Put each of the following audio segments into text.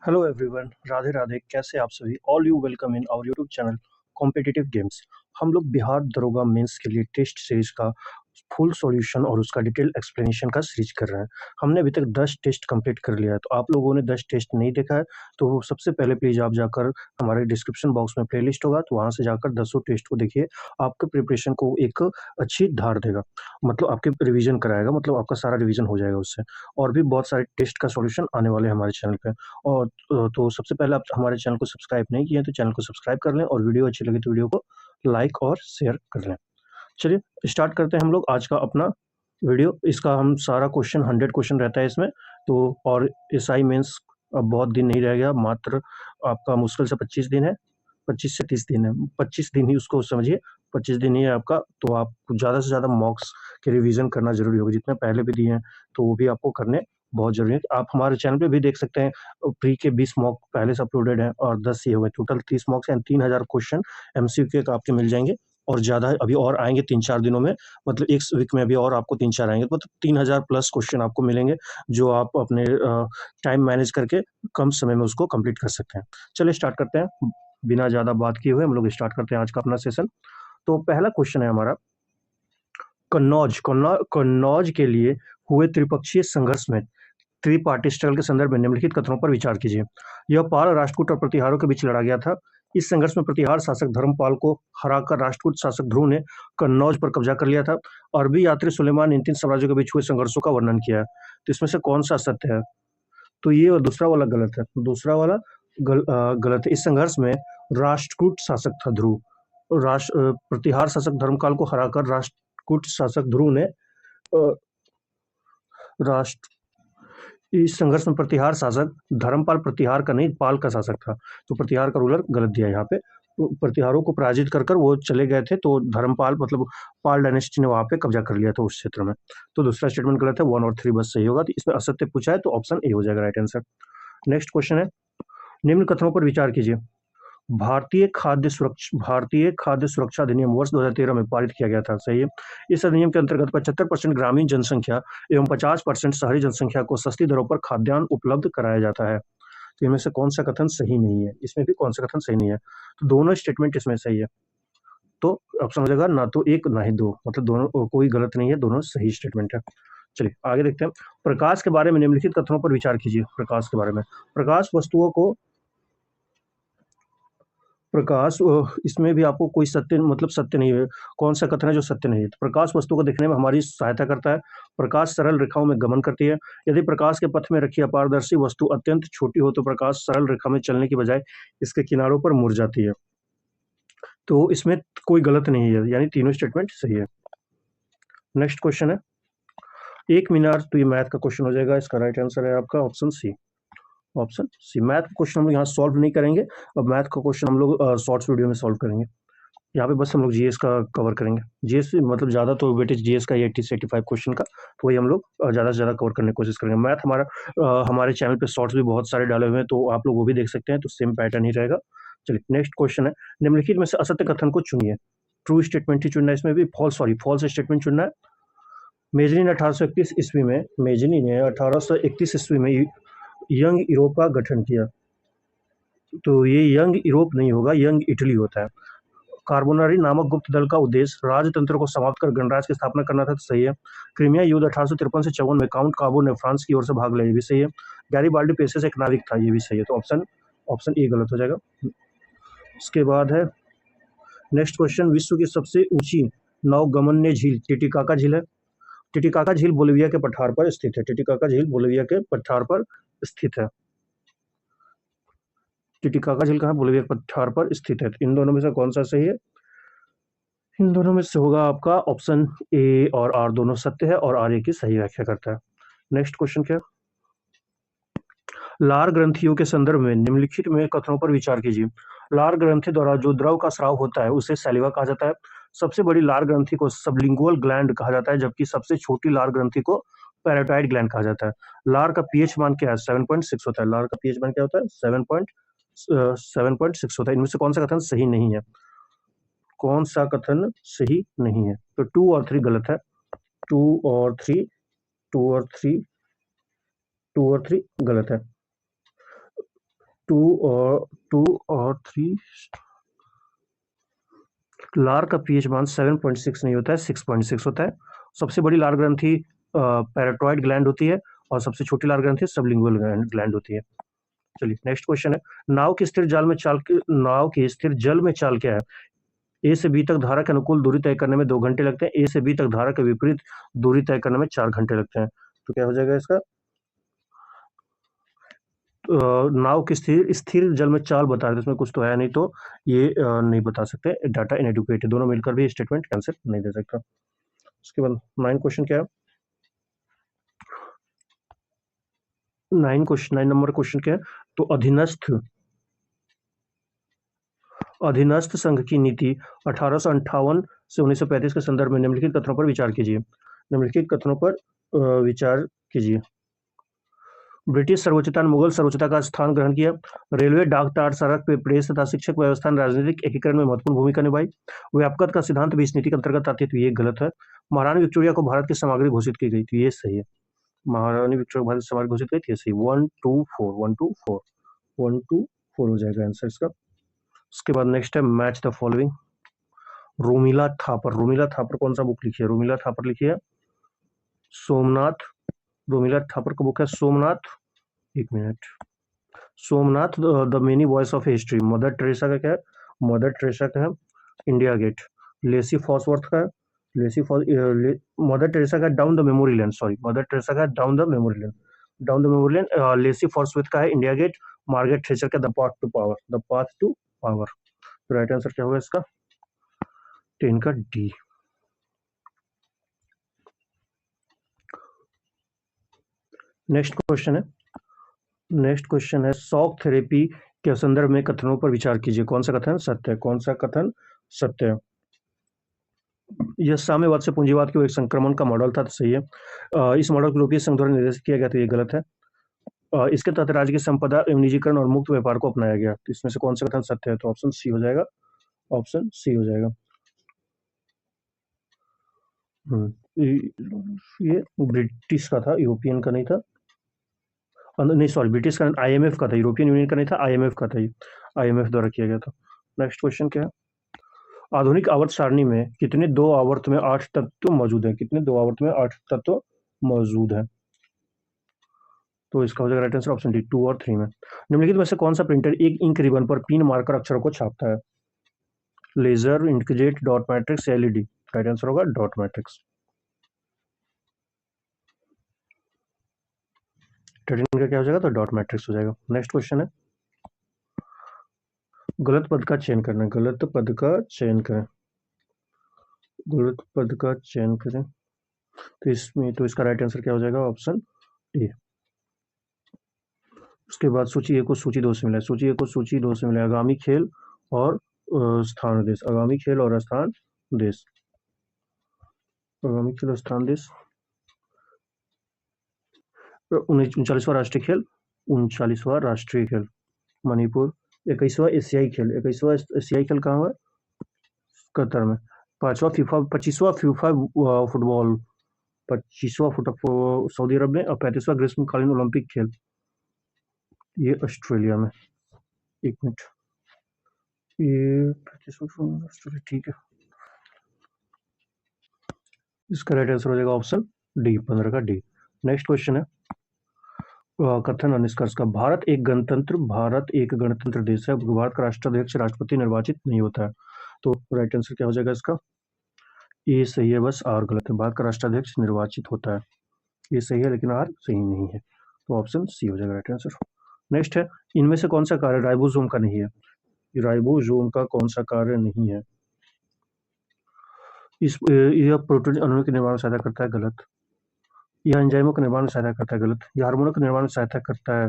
Hello everyone, Radhe Radhe. कैसे आप सभी? All you welcome in our YouTube channel competitive games. हम लोग बिहार दरोगा मेंस के लिए टेस्ट सीरीज का फुल सॉल्यूशन और उसका डिटेल एक्सप्लेनेशन का सीरीज कर रहे हैं। हमने अभी तक 10 टेस्ट कंप्लीट कर लिया है। तो आप लोगों ने 10 टेस्ट नहीं देखा है तो सबसे पहले प्लीज़ आप जाकर हमारे डिस्क्रिप्शन बॉक्स में प्लेलिस्ट होगा, तो वहाँ से जाकर 10 टेस्ट को देखिए। आपके प्रिपरेशन को एक अच्छी धार देगा, मतलब आपके रिवीजन कराएगा, मतलब आपका सारा रिवीजन हो जाएगा उससे। और भी बहुत सारे टेस्ट का सॉल्यूशन आने वाले हैं हमारे चैनल पे। और तो सबसे पहले आप हमारे चैनल को सब्सक्राइब नहीं किए हैं तो चैनल को सब्सक्राइब कर लें, और वीडियो अच्छी लगे तो वीडियो को लाइक और शेयर कर लें। चलिए स्टार्ट करते हैं हम लोग आज का अपना वीडियो। इसका हम सारा क्वेश्चन 100 क्वेश्चन रहता है इसमें। तो और एसआई मेंस अब बहुत दिन नहीं रह गया, मात्र आपका मुश्किल से 25 दिन है, 25 से 30 दिन है, 25 दिन ही उसको समझिए, 25 दिन ही है आपका। तो आपको ज़्यादा से ज़्यादा मॉक्स के रिवीजन करना जरूरी होगा, जितने पहले भी दिए हैं तो वो भी आपको करने बहुत जरूरी है। आप हमारे चैनल पे भी देख सकते हैं, प्री के 20 मॉक पहले से अपलोडेड हैं और 10 ये हुए, टोटल 30 मॉक्स एंड 3000 क्वेश्चन एमसीक्यू के आपके मिल जाएंगे। और ज़्यादा अभी और आएंगे 3-4 दिनों में, मतलब एक वीक में अभी और आपको 3-4 आएंगे, मतलब 3000 प्लस क्वेश्चन आपको मिलेंगे, जो आप अपने टाइम मैनेज करके कम समय में उसको कंप्लीट कर सकते हैं। चलिए स्टार्ट करते हैं, बिना ज़्यादा बात किए हुए हम लोग स्टार्ट करते हैं आज का अपना सेशन। तो पहला क्वेश्चन है हमारा, कन्नौज के लिए हुए त्रिपक्षीय संघर्ष में त्रिपार्टी स्ट्रगल के संदर्भ में निम्नलिखित कथनों पर विचार कीजिए। यह पाल राष्ट्रकूट और प्रतिहारों के बीच लड़ा गया था। इस संघर्ष में प्रतिहार शासक धर्मपाल को हराकर राष्ट्रकूट शासक ध्रुव ने कन्नौज पर कब्जा कर लिया था। अरबी यात्री सुलेमान ने इन तीन साम्राज्यों के बीच हुए संघर्षों का वर्णन किया है। तो इसमें से कौन सा सत्य है? तो ये और दूसरा वाला गलत है, दूसरा वाला गलत है। इस संघर्ष में राष्ट्रकूट शासक था ध्रुव, प्रतिहार शासक धर्मपाल को हराकर राष्ट्रकूट शासक ध्रुव ने राष्ट्र इस संघर्ष में प्रतिहार शासक धर्मपाल प्रतिहार का नहीं, पाल का शासक था। तो प्रतिहार का रूलर गलत दिया यहाँ पे। तो प्रतिहारों को पराजित कर कर वो चले गए थे, तो धर्मपाल मतलब पाल डायनेस्टी ने वहां पे कब्जा कर लिया था उस क्षेत्र में। तो दूसरा स्टेटमेंट गलत है, 1 और 3 बस सही होगा। तो इसमें असत्य पूछा है तो ऑप्शन ए हो जाएगा राइट आंसर। नेक्स्ट क्वेश्चन है, निम्न कथनों पर विचार कीजिए। भारतीय खाद्य सुरक्षा अधिनियम वर्ष 2013 में पारित किया गया था, सही है। इस अधिनियम के अंतर्गत 75% ग्रामीण जनसंख्या एवं 50% शहरी जनसंख्या को सस्ती दरों पर खाद्यान्न उपलब्ध कराया जाता है। तो इनमें से कौन सा कथन सही नहीं है? इसमें भी कौन सा कथन सही नहीं है? तो दोनों स्टेटमेंट इसमें सही है। तो ऑप्शन हो जाएगा ना तो एक ना ही दो, मतलब दोनों कोई गलत नहीं है, दोनों सही स्टेटमेंट है। चलिए आगे देखते हैं। प्रकाश के बारे में निम्नलिखित कथनों पर विचार कीजिए। प्रकाश के बारे में, प्रकाश वस्तुओं को प्रकाश इसमें भी आपको कोई सत्य मतलब सत्य नहीं है। कौन सा कथन है जो सत्य नहीं है? तो प्रकाश वस्तु को देखने में हमारी सहायता करता है। प्रकाश सरल रेखाओं में गमन करती है। यदि प्रकाश के पथ में रखी अपारदर्शी वस्तु अत्यंत छोटी हो तो प्रकाश सरल रेखा में चलने की बजाय इसके किनारों पर मुड़ जाती है। तो इसमें कोई गलत नहीं है, यानी तीनों स्टेटमेंट सही है। नेक्स्ट क्वेश्चन है, एक मीनार। तो ये मैथ का क्वेश्चन हो जाएगा, इसका राइट आंसर है आपका option C. Option C. Math question हम लोग यहाँ सॉल्व नहीं करेंगे, अब मैथ का क्वेश्चन हम लोग शॉर्ट्स वीडियो में सॉल्व करेंगे। यहाँ पे बस हम लोग जीएस का कवर करेंगे। जीएस मतलब ज़्यादा तो वेटेज जीएस का 80 से 85 क्वेश्चन का, तो वही हम लोग ज़्यादा से ज़्यादा कवर करने की कोशिश करेंगे। मैथ हमारा हमारे चैनल पे शॉर्ट्स भी बहुत सारे डाले हुए हैं, तो आप लोग वो भी देख सकते हैं, तो सेम पैटर्न ही रहेगा। चलिए नेक्स्ट क्वेश्चन है, निम्नलिखित में से असत्य कथन को चुनिए। ट्रू स्टेटमेंट ही चुनना है, इसमें भी फॉल्स स्टेटमेंट चुनना है। मेजनी ने 1831 ईस्वी में यंग यूरोप का गठन किया। तो ये यंग यूरोप नहीं होगा, यंग इटली होता है। कार्बोनरी नामक गुप्त दल का उद्देश्य राजतंत्र को समाप्त कर गणराज्य की स्थापना करना था, तो सही है। क्रीमिया युद्ध 1853 से 54 में काउंट काबो ने फ्रांस की ओर से भाग लिया, ये भी सही है। गैरीबाल्डी पेशे से एक नाविक था, ये भी सही है। तो ऑप्शन ए गलत हो जाएगा। इसके बाद है नेक्स्ट क्वेश्चन, विश्व की सबसे ऊंची नौगमन्य झील टिटिकाका झील है। टिटिकाका झील बोलिविया के पठार पर स्थित है। टिटिकाका झील बोलिविया के पठार पर स्थित है। टिटिकाका झील कहाँ? बोलिविया के पठार पर स्थित है। तो इन दोनों में से कौन सा सही है? इन दोनों में से होगा आपका ऑप्शन ए और आर, दोनों सत्य है और आर ए की सही व्याख्या करता है। नेक्स्ट क्वेश्चन क्या? लार ग्रंथियों के संदर्भ में निम्नलिखित में कथनों पर विचार कीजिए। लार ग्रंथि द्वारा जो द्रव का स्राव होता है उसे सैलिवा कहा जाता है। सबसे बड़ी लार ग्रंथि को सबलिंगुअल ग्लैंड कहा जाता है, जबकि सबसे छोटी लार ग्रंथि को पैराटाइड ग्लैंड कहा जाता है। लार का पीएच मान क्या है? 7.6 होता है। लार का पीएच मान क्या होता है? 7.6 होता है। इनमें से कौन सा कथन सही नहीं है? कौन सा कथन सही नहीं है? तो 2 और 3 गलत है। 2 और 3 2 और 3 2 और 3 गलत है। 2 और 3। लार का पीएच मान 7.6 नहीं होता है, 6.6 होता है। सबसे बड़ी लार ग्रंथि पैराट्रॉइड ग्लैंड होती है और सबसे छोटी लार ग्रंथि सबलिंगुअल ग्लैंड होती है। चलिए नेक्स्ट क्वेश्चन है, नाव की स्थिर जल में चाल क्या है? ए से बी तक धारा के अनुकूल दूरी तय करने में 2 घंटे लगते हैं, ए से बी तक धारा के विपरीत दूरी तय करने में 4 घंटे लगते हैं। तो क्या हो जाएगा इसका? नाव की स्थिर जल में चाल बता रहे थे, इसमें कुछ तो है नहीं, तो ये नहीं बता सकते, डाटा इनएडुकेट है, दोनों मिलकर भी स्टेटमेंट आंसर नहीं दे सकता। उसके बाद 9 क्वेश्चन क्या है? 9 नंबर क्वेश्चन क्या है? तो अधीनस्थ संघ की नीति 1858 से 1935 के संदर्भ में निम्नलिखित कथनों पर विचार कीजिए। निम्नलिखित कथनों पर विचार कीजिए। ब्रिटिश सर्वोच्चता ने मुगल सर्वोच्चता का स्थान ग्रहण किया। रेलवे, डाक तार, सड़क, प्रेस तथा शिक्षक व्यवस्था ने राजनीतिक एकीकरण में महत्वपूर्ण भूमिका निभाई। व्यापकता का सिद्धांत भी इस नीति के अंतर्गत आती है, तो ये गलत है। महारानी विक्टोरिया को भारत की सामग्री घोषित की गई, तो ये सही है। महारानी विक्टोरिया भारत की सामग्री घोषित की गई थी, सही। 1 2 4 1 2 4 1 2 4 हो जाएगा आंसर इसका। उसके बाद नेक्स्ट है match the following. Romila Thapar कौन सा बुक लिखी है? रोमिला थापर लिखी है सोमनाथ। रोमिला थापर का बुक है सोमनाथ। एक minute. Somnath the many voice of history. Mother Teresa का क्या है? मदर टेरेसा का है इंडिया गेट। लेसी फॉसवर्थ का मदर टेरेसा का down the memory lane, sorry, Mother Teresa का down the memory lane, Lacy Fosworth का है इंडिया गेट। मार्गरेट थ्रेचर का द पाथ टू पावर। तो राइट आंसर क्या होगा इसका? 10 का डी। नेक्स्ट क्वेश्चन है शॉक थेरेपी के संदर्भ में कथनों पर विचार कीजिए। कौन सा कथन सत्य है? कौन सा कथन सत्य है? यह साम्यवाद से पूंजीवाद के एक संक्रमण का मॉडल था, तो सही है। इस मॉडल को यूरोपीय संघ द्वारा निर्देशित किया गया, तो ये गलत है। इसके तहत राज्य की संपदा एवं निजीकरण और मुक्त व्यापार को अपनाया गया, तो इसमें से कौन सा कथन सत्य है? तो ऑप्शन सी हो जाएगा। ऑप्शन सी हो जाएगा। ये ब्रिटिश का था, यूरोपियन का नहीं था। नहीं सॉरी, ब्रिटिश का आईएमएफ का था, यूरोपियन यूनियन का नहीं था, आईएमएफ का था, ये आईएमएफ द्वारा किया गया था। नेक्स्ट क्वेश्चन क्या है? आधुनिक आवर्त सारणी में कितने 2 आवर्त में 8 तत्व मौजूद हैं? कितने 2 आवर्त में 8 तत्व मौजूद हैं? तो इसका हो जाएगा राइट आंसर ऑप्शन डी, 2 और 3 में। निम्नलिखित में से कौन सा प्रिंटर एक इंक रिबन पर पिन मार्कर अक्षरों को छापता है? Laser, inkjet, dot matrix, LED. Right answer होगा डॉट मैट्रिक्स। 13 का क्या हो जाएगा? तो डॉट मैट्रिक्स हो जाएगा। नेक्स्ट क्वेश्चन है, गलत पद का चयन करना। गलत पद का चयन करें। गलत पद का चयन करें, तो इसमें तो इसका राइट आंसर क्या हो जाएगा? Option A. उसके बाद सूची ए को सूची 2 से मिला है। सूची ए को सूची 2 से मिला है आगामी खेल और स्थान देश। आगामी खेल और स्थान देश। आगामी खेल और स्थान देश। 39वां राष्ट्रीय खेल। 39वां राष्ट्रीय खेल मणिपुर। 21वां एशियाई खेल। 21वां एशियाई खेल कहाँ हुआ? कतर में। 25वां फीफा फुटबॉल। 25वां सऊदी अरब में। और 35वां ग्रीष्मकालीन ओलंपिक खेल, ये ऑस्ट्रेलिया में। एक मिनट, ये 35वां, ठीक है। इसका राइट आंसर हो जाएगा ऑप्शन डी, 15 का डी। नेक्स्ट क्वेश्चन है कथन और निष्कर्ष का। भारत एक गणतंत्र देश है। भारत का राष्ट्राध्यक्ष राष्ट्रपति निर्वाचित नहीं होता है, तो राइट आंसर क्या हो जाएगा इसका? ये सही है, बस आर गलत है। भारत का राष्ट्राध्यक्ष निर्वाचित होता है, ये सही है, लेकिन आर सही नहीं है, तो ऑप्शन सी हो जाएगा राइट आंसर। नेक्स्ट है, इनमें से कौन सा कार्य राइबोसोम का नहीं है? राइबोसोम का कौन सा कार्य नहीं है? यह प्रोटीन अणुओं के निर्माण में सहायता करता है, गलत। यह एंजाइमों के निर्माण में सहायता करता है, गलत। यह हार्मोनों के निर्माण में सहायता करता है।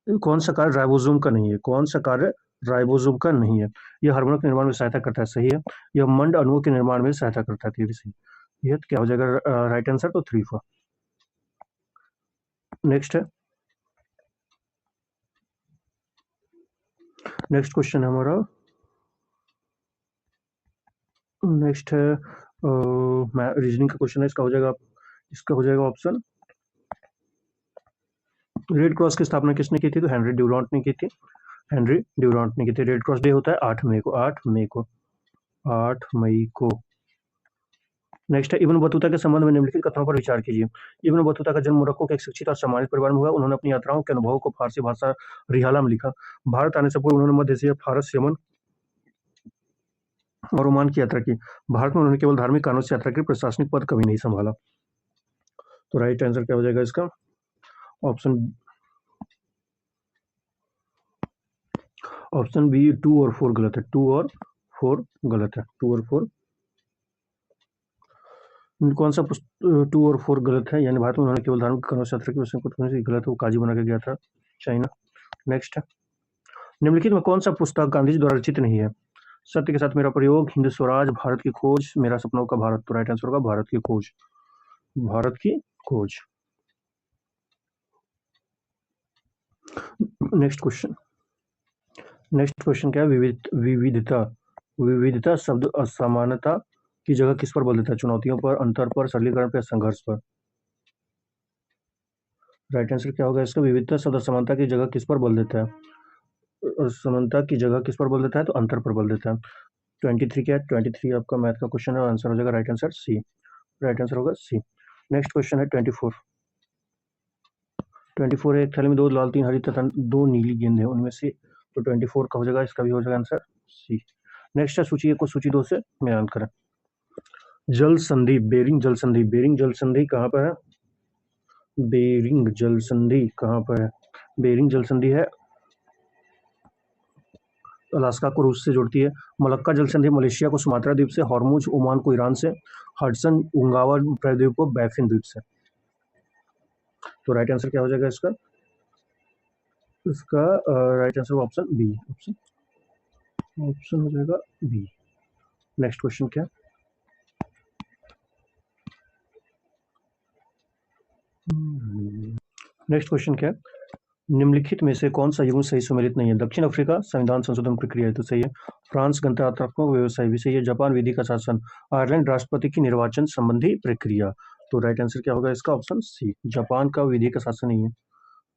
कौन सा कार्य राइबोसोम का नहीं है? कौन सा कार्य राइबोसोम का नहीं है? यह हार्मोनों के निर्माण में सहायता करता है, सही है। यह मंड अणुओं के निर्माण में सहायता करता है, ये भी सही। यह क्या हो जाएगा राइट आंसर? तो 3 4। नेक्स्ट है, नेक्स्ट क्वेश्चन है हमारा, नेक्स्ट है रीजनिंग का क्वेश्चन है। इसका हो जाएगा ऑप्शन रेड क्रॉस की स्थापना किसने की थी? तो हेनरी ड्यूरांट ने की थी। हेनरी ड्यूरांट ने की थी। रेड क्रॉस डे होता है 8 मई को। 8 मई को। नेक्स्ट है, इब्न बतूता के संबंध में निम्नलिखित कथनों पर विचार कीजिए। इब्न बतूता का जन्म मोरक्को के एक शिक्षित और सम्मानित परिवार में हुआ। उन्होंने अपनी यात्राओं के अनुभवों को फारसी भाषा रिहाला में लिखा। भारत आने से पूर्व उन्होंने मध्य एशिया, फारस, यमन और ओमान की यात्रा की। भारत में उन्होंने केवल धार्मिक कारणों से यात्रा की, प्रशासनिक पद कभी नहीं संभाला। तो राइट आंसर क्या हो जाएगा इसका? ऑप्शन बी 2 और 4 गलत है। 2 और 4 गलत है। 2 और 4 कौन सा 2 और 4 गलत है? यानी भारत में उन्होंने केवल धार्मिक कारणों से यात्रा की, उसमें कुछ गलत है, वो काजी बना के गया था चाइना। नेक्स्ट है, निम्नलिखित में कौन सा पुस्तक गांधी जी द्वारा रचित नहीं है? सत्य के साथ मेरा प्रयोग, हिंद स्वराज, भारत की खोज, मेरा सपनों का भारत। तो राइट आंसर होगा भारत की खोज। भारत की खोज। नेक्स्ट क्वेश्चन क्या है? विविधता। विविधता शब्द असमानता की जगह किस पर बल देता है? चुनौतियों पर, अंतर पर, सरलीकरण पर, संघर्ष पर। राइट आंसर क्या होगा इसका? विविधता शब्द असमानता की जगह किस पर बल देता है? असमानता की जगह किस पर बल देता है? तो अंतर पर बल देता है। 23 क्या है? 23 आपका मैथ का क्वेश्चन है, आंसर हो जाएगा right answer C. Right answer होगा सी। नेक्स्ट क्वेश्चन है 24। 24 है, एक थैले में 2 लाल, 3 हरी तथा 2 नीली गेंद है, उनमें से तो 24 का हो जाएगा, इसका भी हो जाएगा आंसर सी। नेक्स्ट है सूची 1 को सूची 2 से मिलान करें। जल संधि, बेरिंग जल संधि। बेरिंग जल संधि कहाँ पर है? बेरिंग जल संधि कहाँ पर है? बेरिंग जल संधि है अलास्का को रूस से जोड़ती है। मलक्का जल संधि मलेशिया को सुमात्रा द्वीप से, हॉर्मुज ओमान को ईरान से, हडसन उंगावा प्रायद्वीप को बैफिन द्वीप से। तो राइट आंसर क्या हो जाएगा इसका? इसका right answer option B. Option हो जाएगा बी। नेक्स्ट क्वेश्चन क्या? नेक्स्ट क्वेश्चन क्या? निम्नलिखित में से कौन सा युग्म सही सम्मिलित नहीं है? दक्षिण अफ्रीका संविधान संशोधन प्रक्रिया है तो सही है। फ्रांस गणतंत्रात्मक व्यवसाय भी सही है। जापान विधि का शासन। आयरलैंड राष्ट्रपति की निर्वाचन संबंधी प्रक्रिया। तो राइट आंसर क्या होगा इसका? Option C. जापान का विधि का शासन नहीं है।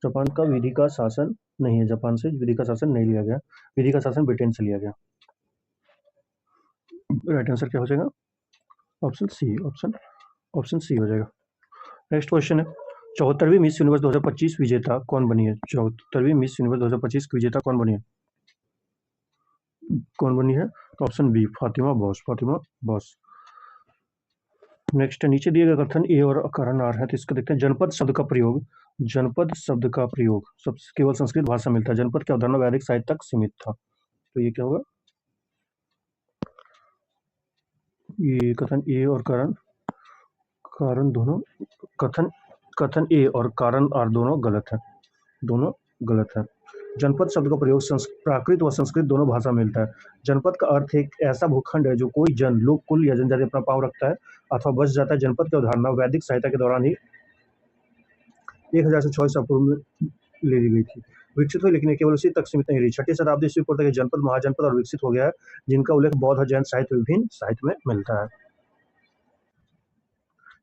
जापान का विधि का शासन नहीं है। जापान से विधि का शासन नहीं लिया गया। विधि का शासन ब्रिटेन से लिया गया। राइट आंसर क्या हो जाएगा? Option C. ऑप्शन सी हो जाएगा। नेक्स्ट क्वेश्चन है, 74वीं मिस यूनिवर्स 2025 विजेता कौन बनी है? 74वीं मिस यूनिवर्स 2025 की विजेता कौन बनी है? तो ऑप्शन बी फातिमा बॉस। फातिमा बॉस। नेक्स्ट नीचे दिए गए कथन ए और कारण आर है, तो इसको देखते हैं। जनपद शब्द का प्रयोग, जनपद शब्द का प्रयोग सब केवल संस्कृत भाषा में मिलता है। जनपद की अवधारणा वैदिक साहित्य तक सीमित था। तो ये क्या होगा? ये कथन ए और कारण दोनों कथन ए और कारण आर दोनों गलत है। दोनों गलत है। जनपद शब्द का प्रयोग प्राकृत व संस्कृत दोनों भाषा में मिलता है। जनपद का अर्थ एक ऐसा भूखंड है जो कोई जन, लोक, कुल या जनजाति अपना पाव रखता है अथवा बस जाता है। जनपद की अवधारणा वैदिक साहित्य के दौरान ही 1000 से 600 ईसा पूर्व में ले ली गई थी, विकसित हुई, लेकिन ये केवल उसी तक सीमित नहीं रही। 6ठी शताब्दी ईस्वी पूर्व तक जनपद महाजनपद और विकसित हो गया है, जिनका उल्लेख बौद्ध और जैन साहित्य विभिन्न साहित्य में मिलता है।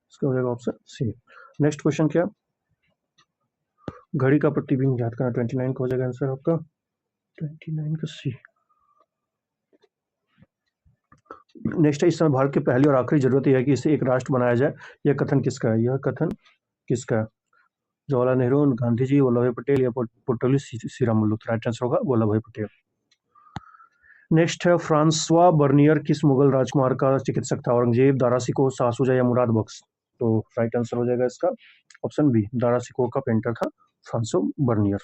इसका हो जाएगा ऑप्शन सी। नेक्स्ट क्वेश्चन क्या? घड़ी का प्रतिबिंब याद करना। 29 का हो जाएगा आंसर आपका। 29 का सी। नेक्स्ट है, इस समय भारत की पहली और आखिरी जरूरत यह है कि इसे एक राष्ट्र बनाया जाए। यह कथन किसका है? यह कथन किसका है? जवाहरलाल नेहरू, गांधी जी, वल्लभ भाई पटेल या पुट्टली श्रीराम मुलुक। राइट आंसर होगा वल्लभ भाई पटेल। नेक्स्ट है, फ्रांसवा बर्नियर किस मुगल राजकुमार का चिकित्सक था? औरंगजेब, दारा शिकोह, शाह शुजा या मुराद बख्श। तो राइट आंसर हो जाएगा इसका ऑप्शन बी। दारा शिकोह का पेंटर था फ्रांसो बर्नियर।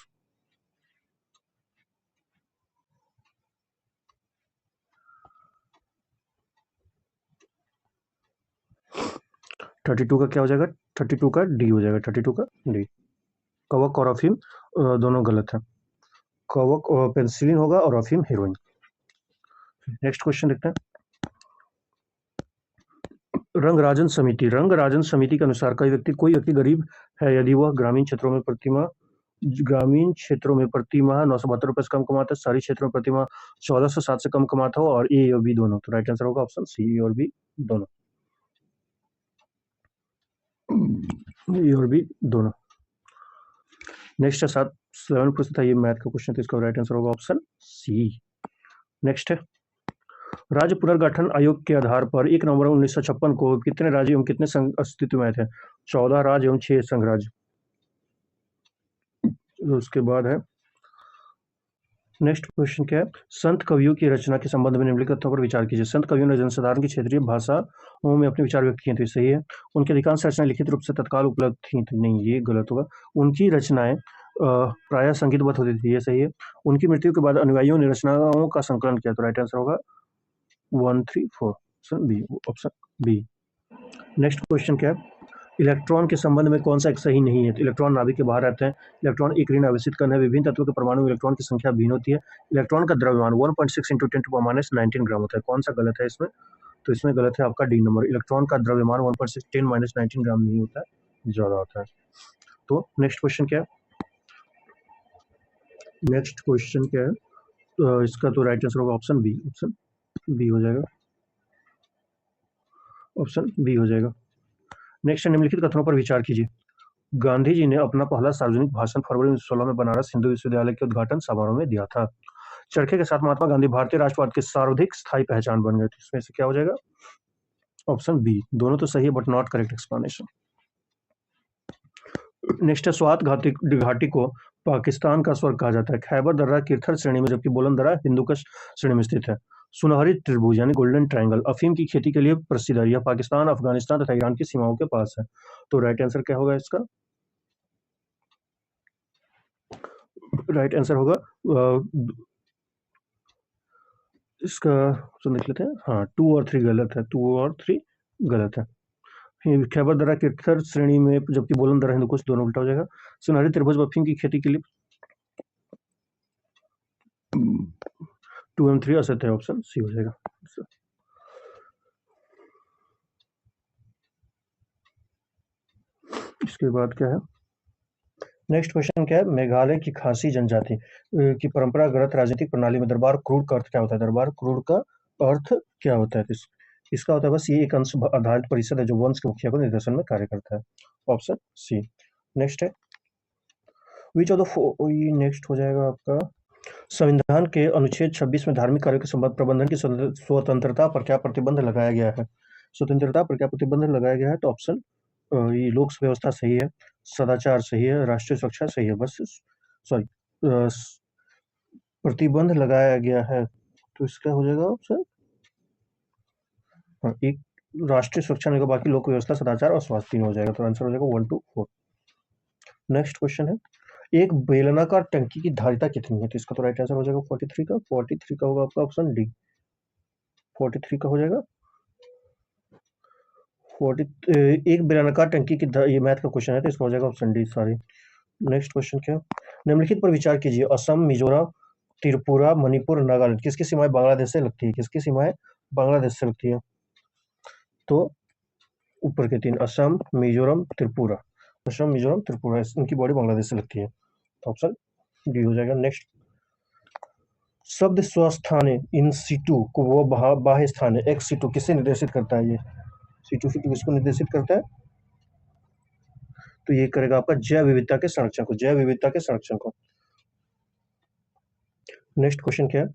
थर्टी टू का क्या हो जाएगा? 32 का डी हो जाएगा। 32 का डी। कवक और अफीम दोनों गलत है। कवक पेंसिलिन होगा और अफीम हेरोइन। नेक्स्ट क्वेश्चन देखते हैं। रंग राजन समिति के अनुसार कोई व्यक्ति गरीब है यदि वह ग्रामीण क्षेत्रों में प्रति माह 972 रुपए से कम कमाता है, शहरी क्षेत्रों में प्रति माह 1407 से कम कमाता हो, और ए और बी दोनों। तो राइट आंसर होगा ऑप्शन सी, ए और बी दोनों। ए और बी दोनों। नेक्स्ट है 7 पूछता था, ये मैथ का क्वेश्चन, तो इसका राइट आंसर होगा ऑप्शन सी। नेक्स्ट है, राज्य पुनर्गठन आयोग के आधार पर 1 नवंबर 1956 को कितने राज्य एवं कितने संघ अस्तित्व में थे? 14 राज्य एवं 6 संघ राज्य। उसके बाद है नेक्स्ट क्वेश्चन क्या है, संत कवियों की रचना के संबंध में निम्नलिखित तथ्यों पर विचार कीजिए। संत कवियों ने जनसाधारण की क्षेत्रीय भाषाओं में अपने विचार व्यक्त किए थे, सही है। उनकी अधिकांश रचनाएं लिखित रूप से तत्काल उपलब्ध थी, तो नहीं, ये गलत होगा। उनकी रचनाएं प्रायः संगीतबद्ध होती थी, ये सही है। उनकी मृत्यु के बाद अनुयायियों ने रचनाओं का संकलन किया, तो राइट आंसर होगा 1, 3, 4, option B, option B. Next question क्या है, इलेक्ट्रॉन के संबंध में कौन सा एक सही नहीं है? तो इलेक्ट्रॉन नाभिक के बाहर रहते हैं। इलेक्ट्रॉन एक ऋण आवेशित कण है। विभिन्न तत्वों के परमाणु में इलेक्ट्रॉन की संख्या भिन्न होती है। इलेक्ट्रॉन का द्रव्यमान 1.6 × 10⁻19 ग्राम होता है। कौन सा गलत है इसमें? तो इसमें गलत है आपका डी नंबर। इलेक्ट्रॉन का द्रव्यमान 1.6 10⁻19 ग्राम नहीं होता है, ज़्यादा होता है। तो नेक्स्ट क्वेश्चन क्या है? नेक्स्ट क्वेश्चन क्या है? इसका तो राइट आंसर होगा ऑप्शन बी, ऑप्शन बी हो जाएगा, ऑप्शन बी हो जाएगा। नेक्स्ट, निम्नलिखित कथनों पर विचार कीजिए। गांधी जी ने अपना पहला सार्वजनिक भाषण फरवरी 1916 में बनारस हिंदू विश्वविद्यालय के उद्घाटन समारोह में दिया था। चरखे के साथ महात्मा गांधी भारतीय राष्ट्रवाद के सर्वाधिक स्थायी पहचान बन गए थे। इसमें से क्या हो जाएगा? Option B. दोनों तो सही है but not correct explanation. Next है, स्वात घाटी को पाकिस्तान का स्वर्ग कहा जाता है। खैबर दर्रा किरथर श्रेणी में, जबकि बोलन दर्रा हिंदुकुश श्रेणी में स्थित है। सुनहरी त्रिभुज यानी गोल्डन ट्रायंगल अफीम की खेती के लिए प्रसिद्ध है। यह पाकिस्तान, अफगानिस्तान तथा ईरान की सीमाओं के पास है। तो राइट आंसर क्या होगा इसका? राइट आंसर होगा इसका, तो लिख लेते हैं, हाँ 2 और 3 गलत है, 2 और 3 गलत है। खैबर दर्रा किरथर श्रेणी में, जबकि बोलन दर्रा हिंदुकुश, दोनों उल्टा हो जाएगा। सुनहरी त्रिभुज अफीम की खेती के लिए 2 और 3 असत्य है, ऑप्शन सी हो जाएगा। इसके बाद क्या है? नेक्स्ट क्वेश्चन क्या है, मेघालय की खासी जनजाति की परंपरागत राजनीतिक प्रणाली में दरबार क्रूर का अर्थ क्या होता है? दरबार क्रूर का अर्थ क्या होता है? इसका होता है बस ये एक अंश आधारित परिषद है जो वंश के मुखिया को निर्देशन में कार्य करता है, ऑप्शन सी। नेक्स्ट है, विच ऑफ द नेक्स्ट हो जाएगा आपका, संविधान के अनुच्छेद 26 में धार्मिक कार्यों के संबंध प्रबंधन की स्वतंत्रता पर क्या प्रतिबंध लगाया गया है? स्वतंत्रता पर क्या प्रतिबंध लगाया गया है? तो ऑप्शन ये लोक व्यवस्था सही है, सदाचार सही है, राष्ट्रीय सुरक्षा सही है, बस सॉरी प्रतिबंध लगाया गया है, तो इसका हो जाएगा ऑप्शन एक, राष्ट्रीय सुरक्षा नहीं, बाकी लोक व्यवस्था, सदाचार और स्वास्थ्य 3 हो जाएगा, तो आंसर हो जाएगा 1, 2, 4। नेक्स्ट क्वेश्चन है, एक बेलनाकार टंकी की धारिता कितनी है? तो इसका तो राइट आंसर हो जाएगा 43 का, 43 का होगा आपका ऑप्शन डी, 43 का हो जाएगा। 40 एक बेलनाकार टंकी की, ये मैथ का क्वेश्चन है तो इसका हो जाएगा option D, sorry. Next question क्या, निम्नलिखित पर विचार कीजिए। असम, मिजोरम, त्रिपुरा, मणिपुर, नागालैंड किसकी सीमाएं बांग्लादेश से लगती है? किसकी सीमाएं बांग्लादेश से लगती है? तो ऊपर के 3, असम, मिजोरम, त्रिपुरा, असम, मिजोरम, त्रिपुरा, इनकी बॉर्डर बांग्लादेश से लगती है, तो ऑप्शन डी हो जाएगा। नेक्स्ट, शब्द स्वस्थाने इन सीटू को वो बाह्य स्थान है, एक्स सीटू किसे निर्देशित करता है? ये सीटू सीटू किसको निर्देशित करता है? तो ये करेगा आपका जैव विविधता के संरक्षण को, जैव विविधता के संरक्षण को। नेक्स्ट क्वेश्चन क्या है,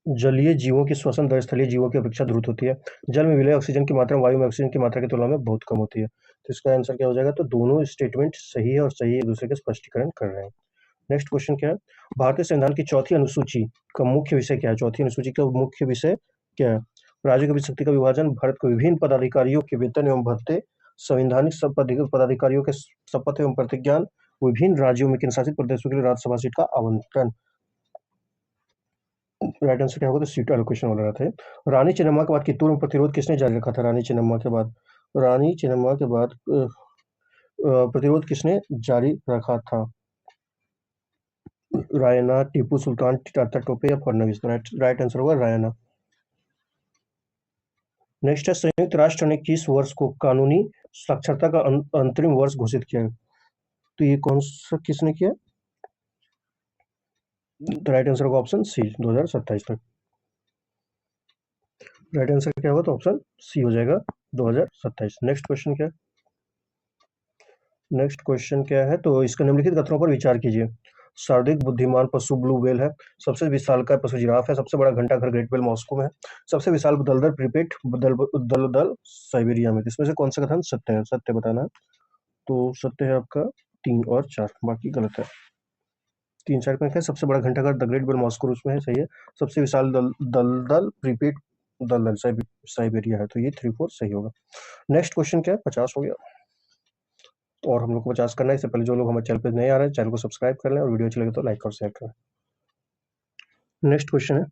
जलीय जीवों की श्वसन दर स्थलीय जीवों की अपेक्षा द्रुत होती है। जल में विलय ऑक्सीजन की मात्रा वायु में ऑक्सीजन की मात्रा की तुलना में बहुत कम होती है, तो इसका आंसर क्या हो जाएगा? तो दोनों स्टेटमेंट सही है और सही एक दूसरे के स्पष्टीकरण कर रहे हैं। नेक्स्ट क्वेश्चन क्या है, भारतीय संविधान की चौथी अनुसूची का मुख्य विषय क्या है? चौथी अनुसूची का मुख्य विषय क्या है? राज्यों के बीच शक्ति का विभाजन, भारत को विभिन्न पदाधिकारियों के वेतन एवं भत्ते, संवैधानिक पदाधिकारियों के शपथ एवं प्रतिज्ञान, विभिन्न राज्यों में केंद्रशासित प्रदेशों के लिए राज्यसभा सीट का आवंटन। राइट आंसर क्या होगा? तो सीट एलोकेशन वाला रहता है। रानी चेन्नम्मा के बाद कित्तूर में प्रतिरोध किसने जारी रखा था? रानी चेन्नम्मा के बाद, रानी चेन्नम्मा के बाद प्रतिरोध किसने जारी रखा था? रायना, टीपू सुल्तान, टाटा टोपे या फडणवीस? राइट आंसर होगा रायना। नेक्स्ट है, संयुक्त राष्ट्र ने किस वर्ष को कानूनी साक्षरता का अंतरिम वर्ष घोषित किया? तो ये कौन सा किसने किया? राइट आंसर होगा ऑप्शन सी, 2027 तक। राइट आंसर क्या होगा? तो ऑप्शन सी हो जाएगा 2027। नेक्स्ट क्वेश्चन क्या है, नेक्स्ट क्वेश्चन क्या है, तो इसके निम्नलिखित कथनों पर विचार कीजिए। सर्वाधिक बुद्धिमान पशु ब्लू व्हेल है, सबसे विशालकाय पशु जिराफ है, सबसे बड़ा घंटाघर ग्रेट व्हेल मॉस्को में है, सबसे विशाल दलदल प्रिपेट दलदल साइबेरिया में। इसमें से कौन सा कथन सत्य है, सत्य बताना है। तो सत्य है आपका 3 और 4, बाकी गलत है। 3 4 में क्या है, सबसे बड़ा घंटाघर द ग्रेट व्हेल मॉस्को रूस में है, सही है। सबसे विशाल दलदल प्रिपेट दलदल साइबेरिया है, तो ये 3 4 सही होगा। नेक्स्ट क्वेश्चन क्या है, 50 हो गया और हम लोग को 50 करना है। इससे पहले जो लोग हमारे चैनल पे नए आ रहे हैं, चैनल को सब्सक्राइब कर लें और वीडियो अच्छी लगे तो लाइक और शेयर करें। नेक्स्ट क्वेश्चन है,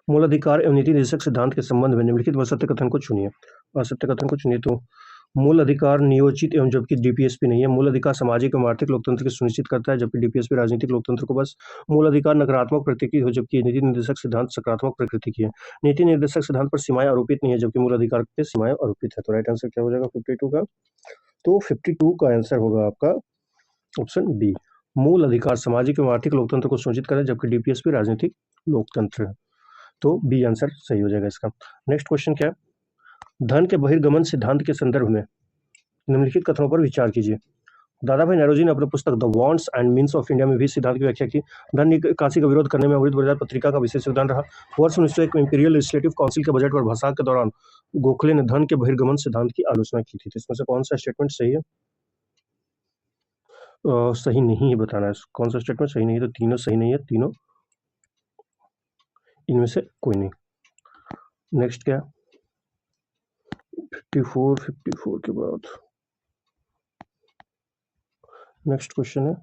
मूल अधिकार एवं नीति निर्देशक सिद्धांत के संबंध में निम्नलिखित असत्य कथन को चुनिए। असत्य कथन को चुनिए, तो मूल अधिकार नियोजित एवं जबकि डीपीएसपी नहीं है। मूल अधिकार सामाजिक एवं आर्थिक लोकतंत्र की सुनिश्चित करता है, जबकि डीपीएसपी राजनीतिक लोकतंत्र को बस। मूल अधिकार नकारात्मक प्रकृति हो, जबकि नीति निर्देशक सिद्धांत सकारात्मक प्रकृति की है। नीति निर्देशक सिद्धांत पर सीमाएं आरोपित नहीं है, जबकि मूल अधिकार पे सीमाएं आरोपित है। तो राइट आंसर क्या हो जाएगा 52 का, तो 52 का आंसर होगा आपका ऑप्शन बी। मूल अधिकार सामाजिक एवं आर्थिक लोकतंत्र को सुनिश्चित करें, जबकि डीपीएसपी राजनीतिक लोकतंत्र है। तो बी आंसर सही हो जाएगा इसका। नेक्स्ट क्वेश्चन क्या है, धन के बहिर्गमन सिद्धांत के संदर्भ में निम्नलिखित कथनों पर विचार कीजिए। दादा भाई नौरोजी ने अपने पुस्तक the wants and means of India में भी सिद्धांत की व्याख्या की। धन निकासी का विरोध करने में अमृत बाजार पत्रिका का विशेष योगदान रहा। वर्ष 1901 में इंपीरियल लेजिस्लेटिव काउंसिल के बजट पर भाषा के दौरान गोखले ने धन के बहिर्गमन सिद्धांत की आलोचना की थी। तो इसमें से कौन सा स्टेटमेंट सही है? सही नहीं है बताना है, कौन सा स्टेटमेंट सही नहीं है। तो तीनों सही नहीं है, तीनों इनमें से कोई नहीं। नेक्स्ट क्या, 54 के बाद नेक्स्ट क्वेश्चन है।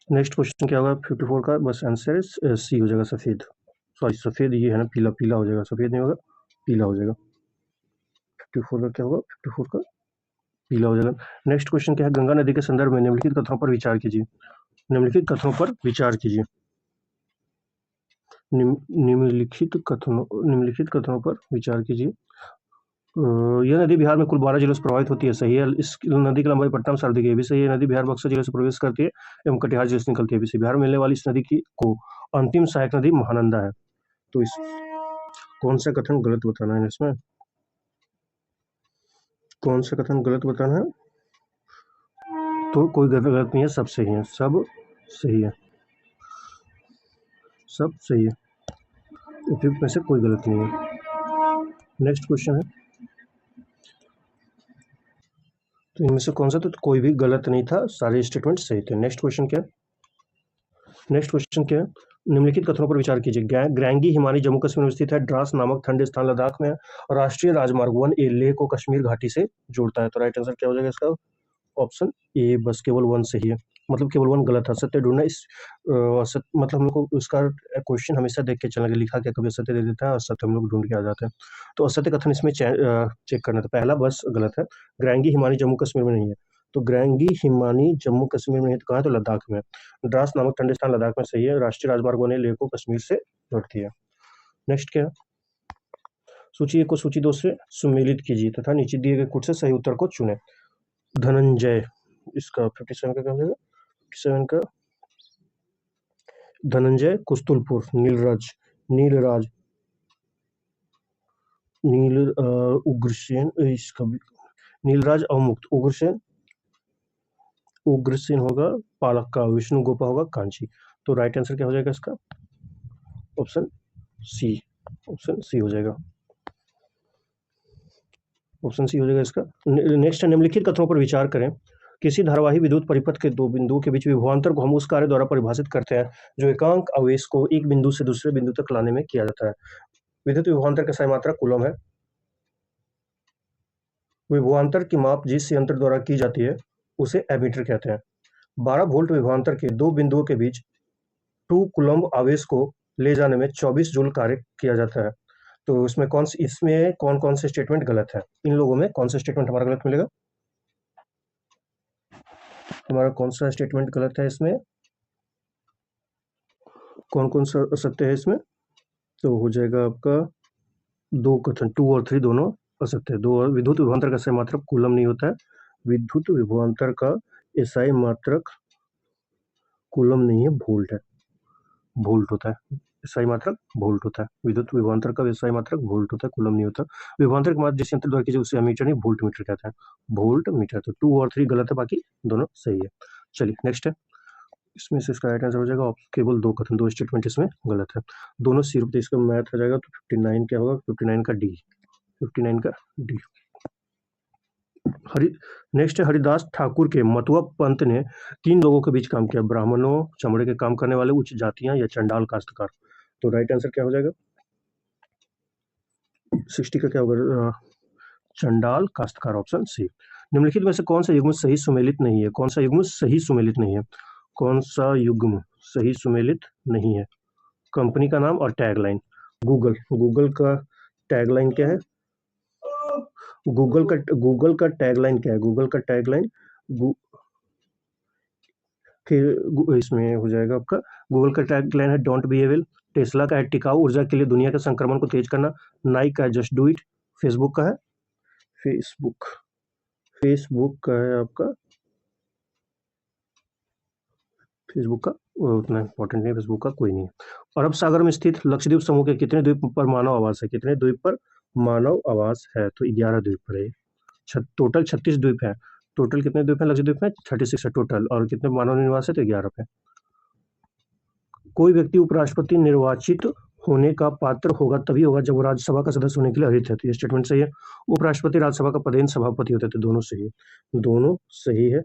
नेक्स्ट क्वेश्चन क्या होगा 54 का, बस आंसर सी हो जाएगा, सफेद। सॉरी सफेद ये है ना, पीला पीला हो जाएगा, सफेद नहीं होगा, पीला हो जाएगा। 54 का क्या होगा, 54 का पीला हो जाएगा। नेक्स्ट क्वेश्चन क्या है, गंगा नदी के संदर्भ में निम्नलिखित कथनों पर विचार कीजिए। निम्नलिखित कथनों पर विचार कीजिए। निम्नलिखित कथनों पर विचार कीजिए। यह नदी बिहार में कुल 12 जिलों से प्रभावित होती है, सही है। इस नदी की लंबाई पटना में सर्वाधिक है, भी सही है। नदी बिहार बक्सर जिले से प्रवेश करती है एवं कटिहार जिले से निकलती है, भी सही। बिहार में मिलने वाली इस नदी की को अंतिम सहायक नदी महानंदा है। तो इस कौन सा कथन गलत बताना है, इसमें कौन सा कथन गलत बताना है? तो कोई गलत नहीं है, सब सही है, सब सही है, सब सही है। उपयुक्त में से कोई गलत नहीं है। नेक्स्ट क्वेश्चन है, तो इनमें से कौन सा, तो कोई भी गलत नहीं था, सारे स्टेटमेंट सही थे। नेक्स्ट क्वेश्चन क्या, नेक्स्ट क्वेश्चन क्या है, निम्नलिखित कथनों पर विचार कीजिए। ग्रैंगी हिमानी जम्मू कश्मीर में स्थित है, द्रास नामक ठंडे स्थान लद्दाख में है, और राष्ट्रीय राजमार्ग 1A लेह को कश्मीर घाटी से जोड़ता है। तो राइट आंसर क्या हो जाएगा इसका, ऑप्शन ए, बस केवल 1 सही है, मतलब केवल 1 गलत है। सत्य ढूंढना इस मतलब हम लोग को उसका क्वेश्चन हमेशा देख के चलना, लिखा क्या कभी असत्य दे देता है और सत्य हम लोग ढूंढ के आ जाते हैं। तो असत्य कथन इसमें चेक करना था, पहला बस गलत है। ग्रैंगी हिमानी जम्मू कश्मीर में नहीं है, तो ग्रैंगी हिमानी जम्मू कश्मीर में है, तो कहाँ है, तो लद्दाख में। द्रास नामक ठंडे स्थान लद्दाख में, सही है। राष्ट्रीय राजमार्ग 1 लेह को कश्मीर से जोड़ती है। नेक्स्ट क्या है, सूची 1 को सूची 2 से सुमेलित कीजिए तथा नीचे दिए गए कुछ से सही उत्तर को चुने। धनंजय, इसका 57 का क्या हो जाएगा, 57 का धनंजय कुस्तुलपुर, नीलराज नीलराज नील उग्रसेन, इसका नीलराज अवमुक्त, उग्रसेन होगा पालक्का, विष्णु गोपा होगा कांची। तो राइट आंसर क्या हो जाएगा इसका, ऑप्शन सी, ऑप्शन सी हो जाएगा, ऑप्शन सी हो जाएगा इसका। नेक्स्ट, निम्नलिखित कथनों पर विचार करें। किसी धारावाही विद्युत परिपथ के दो बिंदुओं के बीच विभवांतर को हम उस कार्य द्वारा परिभाषित करते हैं जो एकांक आवेश को एक बिंदु से दूसरे बिंदु तक लाने में किया जाता है। विद्युत विभवांतर का सही मात्रक कूलम है। विभवांतर की माप जिस यंत्र द्वारा की जाती है उसे एमीटर कहते हैं। 12 वोल्ट विभवांतर के दो बिंदुओं के बीच 2 कूलम्ब आवेश को ले जाने में 24 जूल कार्य किया जाता है। तो इसमें कौन कौन से स्टेटमेंट गलत है, इन लोगों में कौन सा स्टेटमेंट हमारा गलत मिलेगा, हमारा कौन सा स्टेटमेंट गलत है, इसमें कौन कौन सा असत्य है इसमें? तो हो जाएगा आपका 2 कथन, 2 और 3 दोनों असत्य है। 2, विद्युत विभवांतर का सही मात्रक कूलम नहीं होता है, विद्युत विभवांतर का एसआई मात्रक कूलम नहीं है, वोल्ट है, वोल्ट होता है। SI मात्रक वोल्ट होता है। विद्युत विभवांतर का SI मात्रक वोल्ट होता है, कूलम नहीं होता। विभवांतर के बाद जिस यंत्र द्वारा कीजिए उसे एमीटर नहीं वोल्ट मीटर कहता है। वोल्ट मीटर, तो 2 और 3 गलत है, बाकी दोनों सही है। चलिए नेक्स्ट है, इसमें से इसका राइट आंसर हो जाएगा केवल 2 कथन, 2 स्टेटमेंट इसमें गलत है। दोनों सिर्फ इसका मैथ हो जाएगा, तो 59 क्या होगा, 59 का डी, 59 का डी। नेक्स्ट है, हरिदास ठाकुर के मतुआ पंत ने 3 लोगों के बीच काम किया, ब्राह्मणों, चमड़े के काम करने वाले उच्च जातियां या चंडाल काश्तकार। तो राइट आंसर क्या हो जाएगा, 60 का क्या होगा, चंडाल काश्तकार, ऑप्शन सी। निम्नलिखित में से कौन सा युग्म सही सुमेलित नहीं है, कौन सा युग्म सही सुमेलित नहीं है, कौन सा युग्म सही सुमेलित नहीं है। कंपनी का नाम और टैगलाइन। गूगल, गूगल का टैगलाइन क्या है, गूगल का टैगलाइन क्या है, गूगल का टैगलाइन फिर इसमें हो जाएगा आपका, गूगल का टैगलाइन है डोंट बी एविल। टेस्ला का है टिकाऊ ऊर्जा के लिए दुनिया के संक्रमण को तेज करना। नाइक का है जस्ट डू इट। फेसबुक का है, फेसबुक का है आपका, फेसबुक का उतना इंपॉर्टेंट नहीं, फेसबुक का कोई नहीं है। अरब सागर में स्थित लक्षद्वीप समूह के कितने द्वीप पर मानव आवास है, कितने द्वीप पर मानव आवास है, तो 11 द्वीप पर है। टोटल 36 द्वीप है। टोटल कितने द्वीप है लक्षद्वीप में, 36 है टोटल, और कितने मानव निवास है, तो 11 पे। कोई व्यक्ति उपराष्ट्रपति निर्वाचित होने का पात्र होगा तभी होगा जब वो राज्यसभा का सदस्य होने के लिए अर्हित है, तो ये स्टेटमेंट सही है। उपराष्ट्रपति राज्यसभा का पदेन सभापति होते थे, दोनों सही है, दोनों सही है।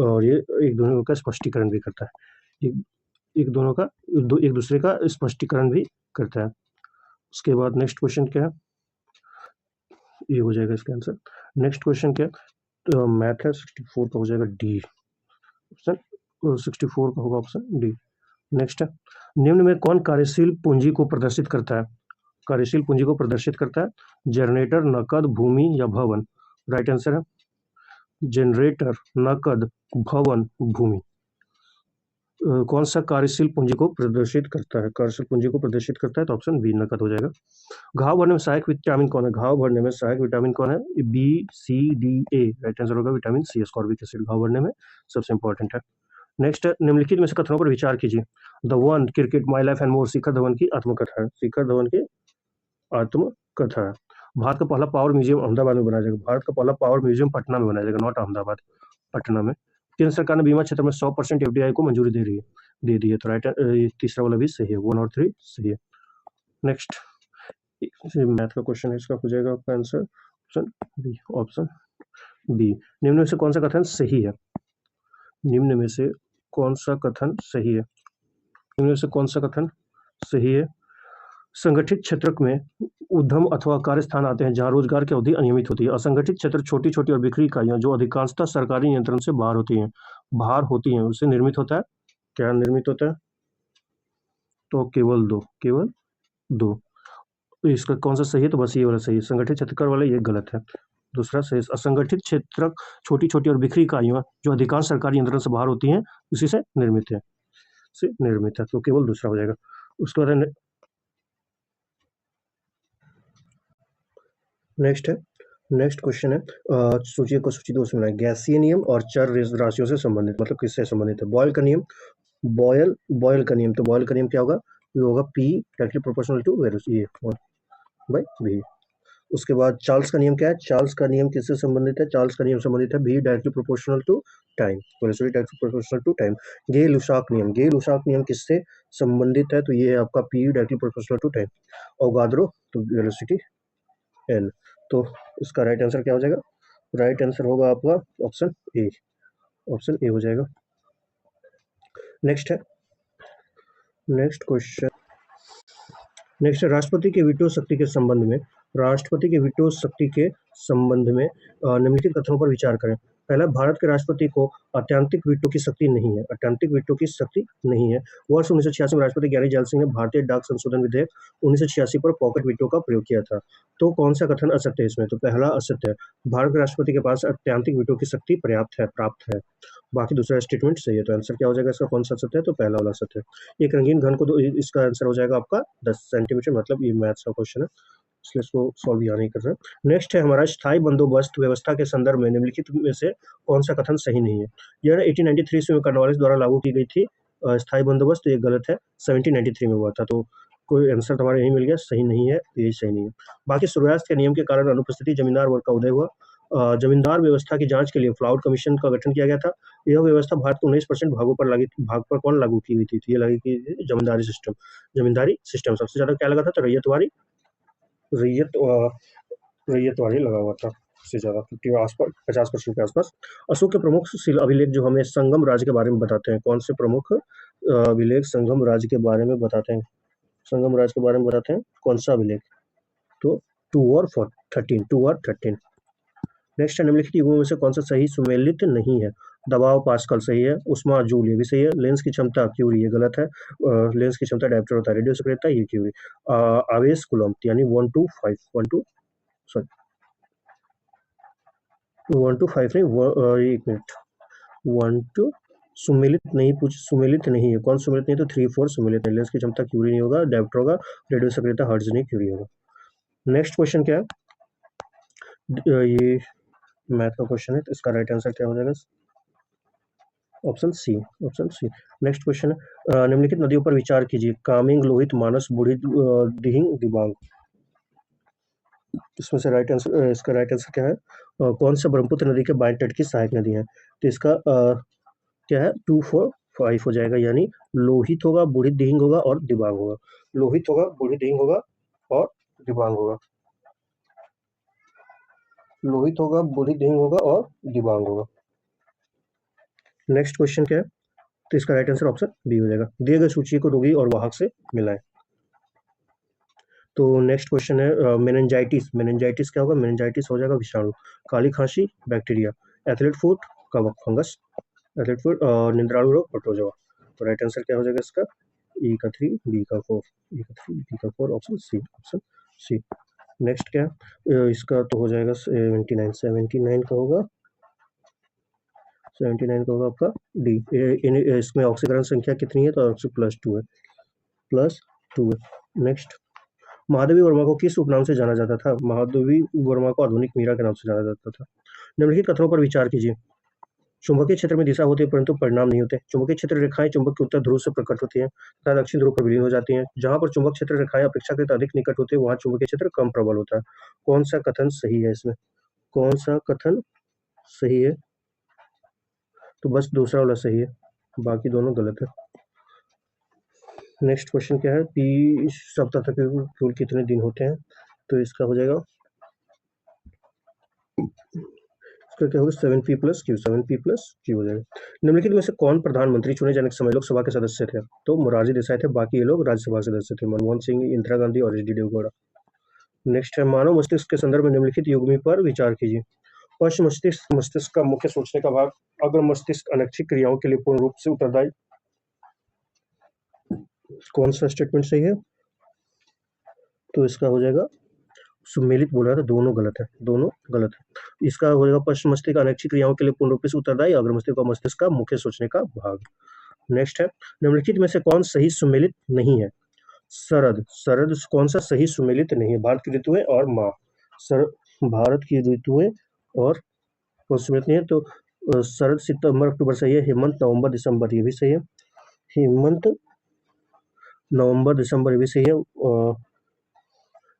और ये एक दोनों का स्पष्टीकरण भी करता है, एक दोनों का एक दूसरे का स्पष्टीकरण भी करता है। उसके बाद नेक्स्ट क्वेश्चन क्या है, ये हो जाएगा इसका आंसर। नेक्स्ट क्वेश्चन क्या है, मैथ है, 64 का हो जाएगा डी, ऑप्शन 64 का होगा ऑप्शन डी। नेक्स्ट है, निम्न में कौन कार्यशील पूंजी को प्रदर्शित करता है, कार्यशील पूंजी को प्रदर्शित करता है, जनरेटर, नकद, भूमि या भवन। राइट आंसर है जनरेटर, नकद, भवन, भूमि। कौन सा कार्यशील पूंजी को प्रदर्शित करता है, कार्यशील पूंजी को प्रदर्शित करता है, तो ऑप्शन बी नकद हो जाएगा। घाव भरने में सहायक विटामिन कौन है, घाव भरने में सहायक विटामिन कौन है, B C D A. Right answer होगा विटामिन सी, एस्कॉर्बिक एसिड घाव भरने में सबसे इंपॉर्टेंट है। नेक्स्ट, निम्नलिखित में से कथनों पर विचार कीजिए। The one, cricket, my life and more Shikhar Dhawan की आत्मकथा है, शिखर धवन की आत्मकथा है। भारत का पहला पावर म्यूजियम अहमदाबाद में बनाया जाएगा, भारत का पहला पावर म्यूजियम पटना में बनाया जाएगा, नॉट अहमदाबाद, पटना में। केंद्र सरकार ने बीमा क्षेत्र में 100% एफडीआई को मंजूरी दे दी है, तो राइट तीसरा वाला भी सही है, 1 और 3 सही है। नेक्स्ट मैथ का क्वेश्चन है, इसका हो जाएगा आपका answer option B, option B. निम्न में से कौन सा कथन सही है, निम्न में से कौन सा कथन सही है, निम्न में से कौन सा कथन सही है। संगठित क्षेत्र में उद्यम अथवा कार्यस्थान आते हैं जहां रोजगार की अवधि अनियमित होती है। असंगठित क्षेत्र छोटी छोटी और बिखरी इकाइयां जो अधिकांशतः सरकारी नियंत्रण से बाहर होती हैं, उससे निर्मित होता है, क्या निर्मित होता है, तो केवल दो। इसका कौन सा सही है, तो बस ये वाला सही है, संगठित क्षेत्र वाला ये गलत है, दूसरा सही। असंगठित क्षेत्र छोटी छोटी और बिखरी इकाइयां जो अधिकांश सरकारी नियंत्रण से बाहर होती हैं उसी से निर्मित है, तो केवल दूसरा हो जाएगा। उसके बाद नेक्स्ट क्वेश्चन है, सूची 2 से बनाए, गैसीय नियम और चर राशियों से संबंधित, मतलब किससे संबंधित है। बॉयल का नियम, तो बॉयल का नियम क्या होगा, ये होगा P directly proportional to velocity by V। उसके बाद चार्ल्स का नियम क्या है, चार्ल्स का नियम किससे संबंधित है, चार्ल्स का नियम संबंधित है V directly proportional to time, velocity directly proportional to time. Gay Lussac नियम किससे संबंधित है, तो ये है आपका P directly proportional to time. Avogadro, तो वेलोसिटी n। तो इसका राइट आंसर क्या हो जाएगा, राइट आंसर होगा आपका ऑप्शन ए हो जाएगा। नेक्स्ट क्वेश्चन, राष्ट्रपति के वीटो शक्ति के संबंध में निम्नलिखित कथनों पर विचार करें। पहला, भारत के राष्ट्रपति को अत्यंतिक वीटो की शक्ति नहीं है, वर्ष 1986 में राष्ट्रपति ज्ञानी जैल सिंह ने भारतीय डाक संशोधन विधेयक 1986 पर पॉकेट वीटो का प्रयोग किया था। तो कौन सा कथन असत्य है इसमें, तो पहला असत्य है, भारत के राष्ट्रपति के पास अत्यंतिक वीटो की शक्ति प्राप्त है। बाकी दूसरा स्टेटमेंट सही है, तो आंसर क्या हो जाएगा इसका, कौन सा सत्य है, तो पहला वाला सत्य है। एक रंगीन घन को इसका आंसर हो जाएगा आपका 10 सेंटीमीटर, मतलब ये मैथ्स का क्वेश्चन है, इसलिए इसको सॉल्व यहाँ नहीं कर रहे। नेक्स्ट है हमारा, स्थायी बंदोबस्त व्यवस्था के संदर्भ में निम्नलिखित में से कौन सा कथन सही नहीं है। यह 1893 में कॉर्नवालिस द्वारा लागू की गई थी स्थायी बंदोबस्त, ये गलत है, 1793 में हुआ था, तो कोई आंसर तुम्हारा यही मिल गया, सही नहीं है, ये सही नहीं है। बाकी सूर्यास्त के नियम के कारण अनुपस्थिति जमींदार वर्ग का उदय हुआ। जमींदार व्यवस्था की जांच के लिए फ्लाउड कमीशन का गठन किया गया था। यह व्यवस्था भारत के 19% भागों पर भाग पर कौन लागू की हुई थी? ये लगी कि जमींदारी सिस्टम सबसे ज्यादा क्या लगा था? तो रैयतवाड़ी लगा हुआ था सबसे ज्यादा, 50% के आसपास। अशोक के प्रमुख शिला अभिलेख जो हमें संगम राज्य के बारे में बताते हैं, कौन से प्रमुख अभिलेख संगम राज्य के बारे में बताते हैं? संगम राज्य के बारे में बताते हैं कौन सा अभिलेख? तो 2 और 13। नेक्स्ट है, निम्नलिखित युग्मों में से कौन सा सही सुमेलित नहीं है? दबाव पास्कल सही है, उष्मा जूल ये भी सही है, लेंस की क्षमता क्यूरी ये गलत है, लेंस की क्षमता डायप्टर होता है, रेडियो सक्रियता ये क्यूरी, आवेश कूलम्ब यानी 1 to 5 नहीं, एक मिनट, 1 to सुमेलित नहीं है, कौन सुमेलित नहीं? तो 3 4 सुमेलित है। लेंस की क्षमता क्यूरी नहीं होगा, डायप्टर होगा, रेडियो सक्रियता हर्ट्ज नहीं, क्यूरी होगा। नेक्स्ट क्वेश्चन क्या है? ये मैथ का क्वेश्चन है, तो इसका राइट आंसर क्या हो जाएगा? Option C. नेक्स्ट क्वेश्चन है, निम्नलिखित नदियों पर विचार कीजिए। कामेंग, लोहित, मानस, बूढ़ी, दिहिंग, दिबांग। इसमें से इसका राइट आंसर क्या है? कौन सा ब्रह्मपुत्र नदी के बाएं तट की सहायक नदी है? तो इसका क्या है? 2 4 5 हो जाएगा, यानी लोहित होगा, बूढ़ी दिहिंग होगा और दिबांग होगा। लोहित होगा, बूढ़ी दिहिंग होगा और दिबांग होगा। लोहित होगा, बूढ़ी दिहिंग होगा और दिबांग होगा। नेक्स्ट क्वेश्चन क्या है? तो इसका राइट आंसर ऑप्शन बी हो जाएगा। दिए गए सूची को रोगी और वाहक से मिलाएं। तो नेक्स्ट क्वेश्चन है, मेनिंजाइटिस क्या होगा? मेनिंजाइटिस हो जाएगा विषाणु। काली खांसी बैक्टीरिया। एथलीट फुट कवक फंगस। एथलीट फुट निंद्राणु रोग प्रोटोजोआ। तो राइट आंसर क्या हो जाएगा इसका? ई का 3 बी का 4 ऑप्शन सी। नेक्स्ट क्या है? इसका तो हो जाएगा 79 का होगा, 79 का होगा आपका डी। इसमें ऑक्सीकरण संख्या कितनी है? तो +2 है। नेक्स्ट, महादेवी वर्मा को किस उपनाम से जाना जाता था? महादेवी वर्मा को आधुनिक मीरा के नाम से जाना जाता था। निम्नलिखित कथनों पर विचार कीजिए। चुंबकीय क्षेत्र में दिशा होती है परंतु परिणाम नहीं होते। चुंबकीय क्षेत्र रेखाएं चुंबक के उत्तर ध्रुव से प्रकट होती हैं तथा दक्षिण ध्रुव पर विलीन हो जाती हैं। जहां पर चुंबक क्षेत्र रेखाएं अपेक्षाकृत अधिक निकट होती है वहां चुंबकीय क्षेत्र कम प्रबल होता है। कौन सा कथन सही है इसमें? कौन सा कथन सही है? तो बस दूसरा वाला सही है, बाकी दोनों गलत है। नेक्स्ट क्वेश्चन क्या है? पी सप्ताह तक कुल कितने दिन होते हैं? तो इसका हो जाएगा, इसका क्या होगा? 7p + q हो जाएगा। निम्नलिखित में से कौन प्रधानमंत्री चुने जाने के समय लोकसभा के सदस्य थे? तो मोरारजी देसाई थे, बाकी ये लोग राज्यसभा के सदस्य थे, मनमोहन सिंह, इंदिरा गांधी और एच डी देवगौड़ा। नेक्स्ट है, मानव मस्तिष्क के संदर्भ में निम्नलिखित युग्मी पर विचार कीजिए। पश्च मस्तिष्क का मुख्य सोचने का भाग, अग्र मस्तिष्क अनैच्छिक क्रियाओं के लिए पूर्ण रूप से उत्तरदायी। कौन सा स्टेटमेंट सही है? तो इसका हो जाएगा, सुमेलित बोल रहा था, दोनों गलत है। इसका हो जाएगा, पश्च मस्तिष्क अनैच्छिक क्रियाओं के लिए पूर्ण रूप से उत्तरदायी, अग्र मस्तिष्क और मस्तिष्क का मुख्य सोचने का भाग। नेक्स्ट है, निम्नलिखित में से कौन सही सुमेलित नहीं है? शरद कौन सा सही सुमेलित नहीं है? भारत की ऋतुएं और माह। भारत की ऋतुएं और कौन सुमेलित नहीं है? तो शरद सितंबर अक्टूबर सही है, हेमंत नवंबर दिसंबर ये भी सही है, हेमंत नवंबर दिसंबर ये भी सही है,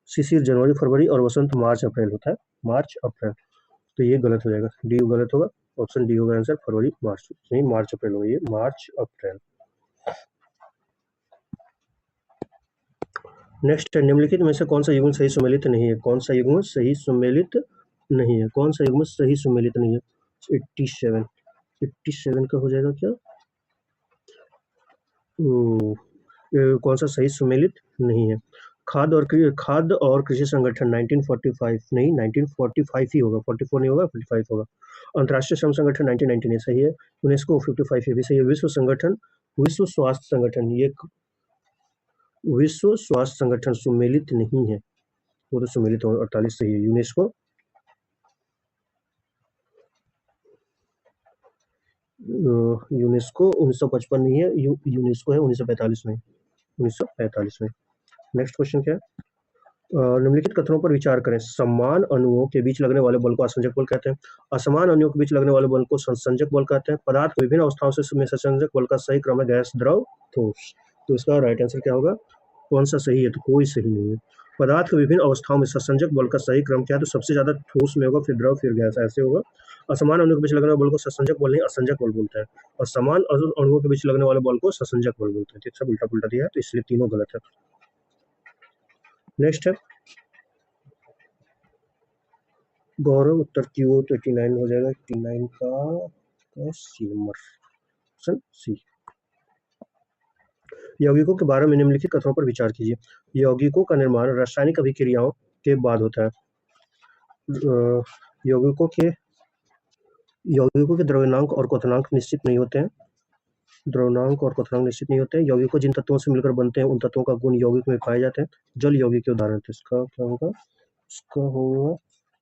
शिशिर जनवरी फरवरी और वसंत मार्च अप्रैल होता है, मार्च अप्रैल। तो ये गलत हो जाएगा, डी गलत होगा, ऑप्शन डी होगा आंसर, फरवरी मार्च नहीं, मार्च अप्रैल होगा, ये मार्च अप्रैल। नेक्स्ट, निम्नलिखित में से कौन सा युग्म सही सुमेलित नहीं है? कौन सा युग्म सही सुमेलित नहीं है? कौन सा युग्म सही सुमेलित नहीं है? 87 का हो जाएगा क्या? कौन सा सही सुमेलित नहीं है? खाद्य और कृषि संगठन 1945 नहीं, 1945 ही होगा, 44 नहीं होगा, 45 होगा। अंतर्राष्ट्रीय श्रम संगठन 1999 सही है, यूनेस्को 55 ये भी सही है। विश्व स्वास्थ्य संगठन, ये विश्व स्वास्थ्य संगठन सुमेलित नहीं है, वो तो सुमेलित 48 सही है। यूनेस्को 1955 नहीं है, यूनेस्को है 1945 में, 1945 में। नेक्स्ट क्वेश्चन क्या है? निम्नलिखित कथनों पर विचार करें। समान अणुओं के बीच लगने वाले बल को असंजक बल कहते हैं। असमान अणुओं के बीच लगने वाले बल को संसंजक बल कहते हैं। पदार्थ विभिन्न अवस्थाओं में संसंजक बल का सही क्रम है गैस, द्रव, ठोस। तो इसका राइट आंसर क्या होगा? कौन सा सही है? तो कोई सही नहीं है। पदार्थ की विभिन्न अवस्थाओं में ससंजक बल का सही क्रम क्या है? तो सबसे ज़्यादा ठोस में होगा, फिर द्रव, फिर गैस, ऐसे होगा। असमान अणुओं के बीच लगने वाले बल को ससंजक बल नहीं, असंजक बल बोलते हैं, और समान अणुओं के बीच लगने वाले बल को ससंजक बल बोलते हैं। तो सब उल्टा पुल्टा दिया है, तो इसलिए तीनों गलत है। नेक्स्ट है गौरव, उत्तर क्यू तो 89 हो जाएगा। 89 का सी नंबर, ऑप्शन सी। यौगिकों के बारे में निम्नलिखित कथनों पर विचार कीजिए। यौगिकों का निर्माण रासायनिक अभिक्रियाओं के बाद होता है। यौगिकों के द्रव्यनांक और क्वथनांक निश्चित नहीं होते हैं। द्रव्यनांक और क्वथनांक निश्चित नहीं होते हैं। यौगिकों जिन तत्वों से मिलकर बनते हैं उन तत्वों का गुण यौगिक में पाए जाते हैं। जल यौगिक के उदाहरण थे। इसका क्या होगा? इसका होगा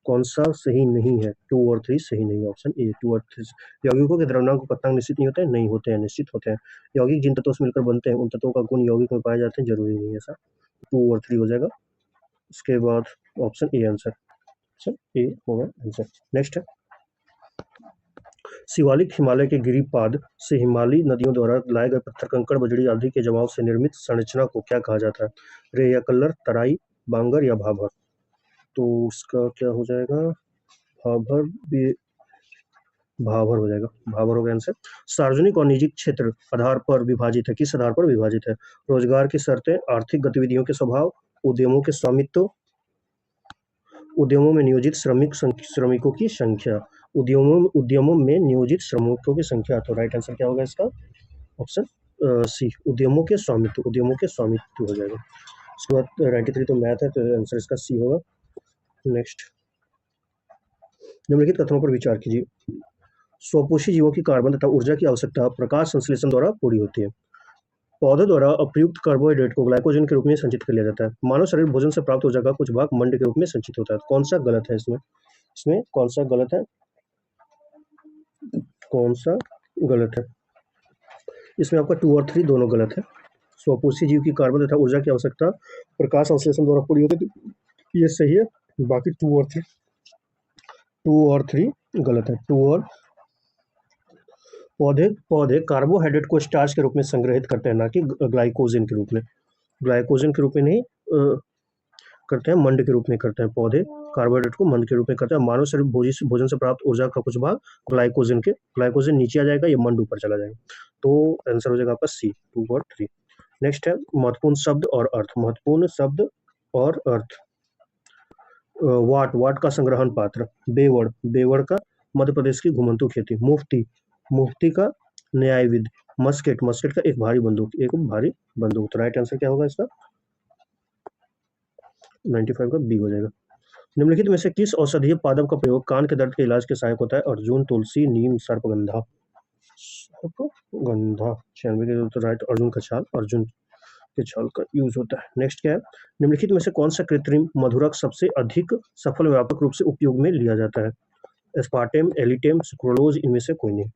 कौन सा सही नहीं है? 2 और 3 सही नहीं है, ऑप्शन ए 2 और 3। यौगिकों के द्रव्यनांक और क्वथनांक निश्चित नहीं होते हैं, नहीं होते हैं, निश्चित होते हैं। यौगिक जिन तत्वों से मिलकर बनते हैं उन तत्वों का गुण यौगिक में पाए जाते हैं, जरूरी नहीं है ऐसा। 2 और 3 हो जाएगा। उसके बाद option A answer, option A होगा आंसर। नेक्स्ट है शिवालिक हिमालय के गिरिपाद से हिमालयी नदियों द्वारा लाए गए पत्थर, कंकड़, बजड़ी आदि के जमाव से निर्मित संरचना को क्या कहा जाता है? रेया, कल्लर, तराई, बांगर या भाभर? तो उसका क्या हो जाएगा? भाभर भी, भाभर हो जाएगा, भाभर हो गया आंसर। सार्वजनिक और निजी क्षेत्र आधार पर विभाजित है। किस आधार पर विभाजित है? रोजगार की शर्तें, आर्थिक गतिविधियों के स्वभाव, उद्यमों के स्वामित्व, उद्यमों में नियोजित श्रमिकों की संख्या। उद्यमों में नियोजित श्रमिकों की संख्या। तो राइट आंसर क्या होगा इसका? ऑप्शन सी, उद्यमों के स्वामित्व, उद्यमों के स्वामित्व हो जाएगा। उसके बाद 93 तो मैथ है, तो आंसर इसका सी होगा। नेक्स्ट, निम्नलिखित कथनों पर विचार कीजिए। स्वपोषी जीवों की कार्बन तथा ऊर्जा की आवश्यकता प्रकाश संश्लेषण द्वारा पूरी होती है। पौधों द्वारा अप्रयुक्त कार्बोहाइड्रेट को ग्लाइकोजन के रूप में संचित कर लिया जाता है। मानव शरीर भोजन से प्राप्त ऊर्जा का कुछ भाग मंड के रूप में संचित होता है। कौन सा गलत है इसमें? इसमें कौन सा गलत है? कौन सा गलत है? इसमें आपका 2 और 3 दोनों गलत है। स्वपोषी जीव की कार्बन तथा ऊर्जा की आवश्यकता प्रकाश संश्लेषण द्वारा पूरी होती है, ये सही है। बाकी 2 और 3 गलत है। 2 और पौधे कार्बोहाइड्रेट को स्टार्च के रूप में संग्रहित करते हैं, ना कि ग्लाइकोजन के रूप में। ग्लाइकोजन के रूप में नहीं करते हैं, मंड के रूप में करते हैं। पौधे कार्बोहाइड्रेट को मंड के रूप में करते हैं। मानव शरीर भोजन से प्राप्त ऊर्जा का कुछ भाग ग्लाइकोजन नीचे आ जाएगा, ये मंड ऊपर चला जाएगा। तो आंसर हो जाएगा आपका सी, 2 और 3। नेक्स्ट है महत्वपूर्ण शब्द और अर्थ। महत्वपूर्ण शब्द और अर्थ। वाट का संग्रहण पात्र। बेवड़ का मध्य प्रदेश की घुमंतू खेती। मुफ्ती का न्यायविद। मस्केट का एक भारी बंदूक। तो राइट आंसर क्या होगा इसका? 95 का बी हो जाएगा। निम्नलिखित में से किस औषधीय पादप का प्रयोग कान के दर्द के इलाज के सहायक होता है? अर्जुन, तुलसी, नीम, सर्पगंधा। 96 के तो राइट, अर्जुन का छाल का यूज होता है। नेक्स्ट क्या है? निम्नलिखित में से कौन सा कृत्रिम मधुरक सबसे अधिक सफल व्यापक रूप से उपयोग में लिया जाता है? एस्पार्टेम, एलिटेम, सुक्रोलोज, इनमें से कोई नहीं।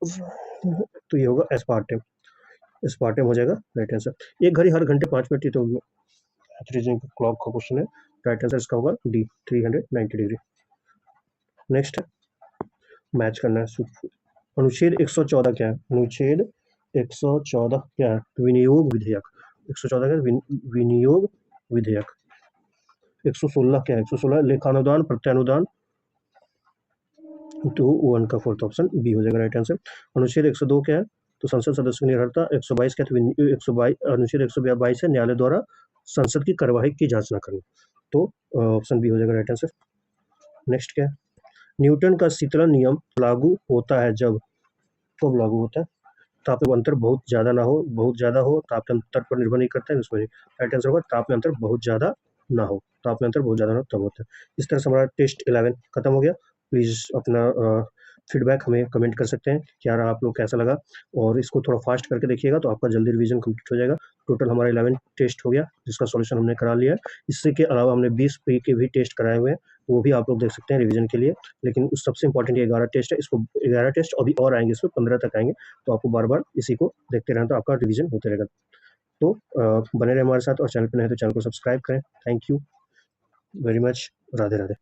तो ये होगा एस्पार्टेम हो जाएगा राइट आंसर। एक घड़ी हर घंटे 5 मिनट, तो क्लॉक का क्वेश्चन है। राइट आंसर इसका होगा डी, 390 डिग्री। नेक्स्ट मैच करना है। अनुच्छेद 114 क्या है? अनुच्छेद 114 क्या है? विनियोग विधेयक। 114 क्या है? विनियोग विधेयक। 116 क्या है? 116 लेखानुदान प्रत्यानुदान। तो 1 का फोर्थ ऑप्शन बी हो जाएगा राइट आंसर। अनुच्छेद 102 क्या है? तो संसद सदस्य की निर्भरता। 122 क्या है? 122 अनुच्छेद 122 है न्यायालय द्वारा संसद की कार्यवाही की जांच न करना। तो ऑप्शन बी हो जाएगा राइट आंसर। नेक्स्ट क्या है? न्यूटन का शीतलन नियम लागू होता है जब? कब लागू होता है? ताप में अंतर बहुत ज़्यादा ना हो, बहुत ज़्यादा हो। ताप में अंतर पर निर्भर नहीं करता है उसमें। राइट आंसर होगा ताप में अंतर बहुत ज़्यादा ना हो। ताप में अंतर बहुत ज़्यादा ना हो तब होता है। इस तरह से हमारा टेस्ट 11 खत्म हो गया। प्लीज़ अपना फीडबैक हमें कमेंट कर सकते हैं, क्या रहा आप लोग कैसा लगा, और इसको थोड़ा फास्ट करके देखिएगा तो आपका जल्दी रिवीजन कंप्लीट हो जाएगा। टोटल हमारा 11 टेस्ट हो गया जिसका सॉल्यूशन हमने करा लिया है। इससे के अलावा हमने 20 प्री के भी टेस्ट कराए हुए हैं, वो भी आप लोग देख सकते हैं रिवीजन के लिए। लेकिन उस सबसे इंपॉर्टेंट ये 11 टेस्ट है, इसको 11 टेस्ट अभी और आएंगे, इसमें 15 तक आएंगे, तो आपको बार बार इसी को देखते रहना, तो आपका रिवीजन होते रहेगा। तो बने रहे हमारे साथ, और चैनल पर नहीं तो चैनल को सब्सक्राइब करें। Thank you very much. Radhe Radhe.